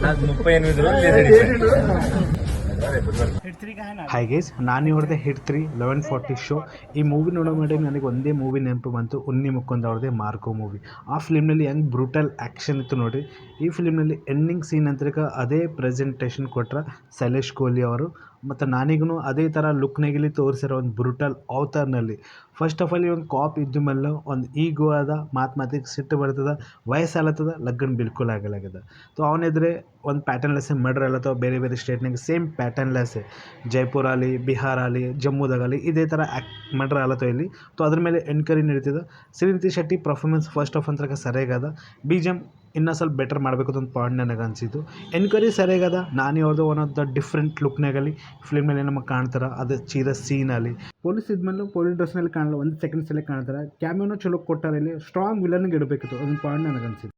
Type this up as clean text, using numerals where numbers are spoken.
నాకు 38 రోజులు high guys, ನಾನು ನೋಡಿದೆ ಹಿಟ್ 3 11:40 ಶೋ. ಈ ಮೂವಿ ನೋಡೋ ಮಾಡಿ ನನಗೆ ಒಂದೇ ಮೂವಿ ನೆನಪು ಬಂತು, ಉನ್ನಿ ಮುಕ್ಕುಂದ ಅವ್ರದ್ದೇ ಮಾರ್ಕೋ ಮೂವಿ. ಆ ಫಿಲ್ಮ್ನಲ್ಲಿ ಹೆಂಗೆ ಬ್ರೂಟಲ್ ಆ್ಯಕ್ಷನ್ ಇತ್ತು ನೋಡಿ. ಈ ಫಿಲ್ಮ್ನಲ್ಲಿ ಎಂಡಿಂಗ್ ಸೀನ್ ನಂತರ ಅದೇ ಪ್ರೆಸೆಂಟೇಷನ್ ಕೊಟ್ಟರೆ ಶೈಲೇಶ್ ಕೋಹ್ಲಿ ಅವರು. ಮತ್ತು ನಾನಿಗೂ ಅದೇ ಥರ ಲುಕ್ನಾಗಿಲ್ಲಿ ತೋರಿಸಿರೋ ಒಂದು ಬ್ರೂಟಲ್ ಅವತಾರ್ನಲ್ಲಿ. ಫಸ್ಟ್ ಆಫ್ ಆಲ್ ಈ ಒಂದು ಕಾಪ್ ಇದ್ದ ಮೇಲೆ ಒಂದು ಈಗೋ ಅದ, ಮಾತಿಗೆ ಸಿಟ್ಟು ಬರ್ತದೆ, ವಯಸ್ಸಾಲತ್ತದ, ಲಗ್ನ ಬಿಲ್ಕುಲ್ ಆಗಲಾಗ್ಯದ. ಸೊ ಅವನಿದ್ರೆ ಒಂದು ಪ್ಯಾಟರ್ನ್ ಲೆಸ್ಸೆ ಮರ್ಡರ್ ಅಲ್ಲತ್ತವ ಬೇರೆ ಬೇರೆ ಸ್ಟೇಟ್ನಾಗ ಸೇಮ್ ಪ್ಯಾಟರ್ನ್ ಲೆಸ್ಸೆ, ಜೈಪುರ ಆಗಲಿ, ಬಿಹಾರ ಆಗಲಿ, ಜಮ್ಮುದಾಗಲಿ ಇದೇ ಥರ ಮರ್ಡರ್ ಆಲತ್ತವ ಇಲ್ಲಿ. ಸೊ ಅದ್ರ ಮೇಲೆ ಎನ್ಕ್ವೈರಿ ನಡೀತದೆ. Srinidhi Shetty performance first half ಅಂತರಾಗ ಸರಿಯಾಗದ. BGM ಇನ್ನೂ ಸ್ವಲ್ಪ ಬೆಟರ್ ಮಾಡಬೇಕು ಅಂತ ಒಂದು ಪಾಯಿಂಟ್ ನನಗೆ ಅನಿಸಿದ್ದು. ಎನ್ಕ್ವೈರಿ ಸರಿಯಾಗದ. ನಾನೇ ಅವ್ರದ್ದು ಒನ್ ಆಫ್ ದ ಡಿಫ್ರೆಂಟ್ ಲುಕ್ನಾಗಲಿ ಫಿಲ್ಮಲ್ಲಿ ನಮಗೆ ಕಾಣ್ತಾರೆ. ಅದು ಚೀರ ಸೀನಲ್ಲಿ ಪೊಲೀಸ್ ಇದ್ಮೇಲೆ ಪೊಲೀಸ್ ಡ್ರೆಸ್ನಲ್ಲಿ ಕಾಣಲ್ಲ, ಒಂದು ಸೆಕೆಂಡ್ಸಲ್ಲೇ ಕಾಣ್ತಾರೆ. ಕ್ಯಾಮಿಯೋನು ಚಲೋ ಕೊಟ್ಟಾರೆ. ಇಲ್ಲಿ ಸ್ಟ್ರಾಂಗ್ ವಿಲನ್ಗೆ ಇಡಬೇಕಿತ್ತು, ಒಂದು ಪಾಯಿಂಟ್ ನನಗೆ ಅನಿಸಿದ್ದು.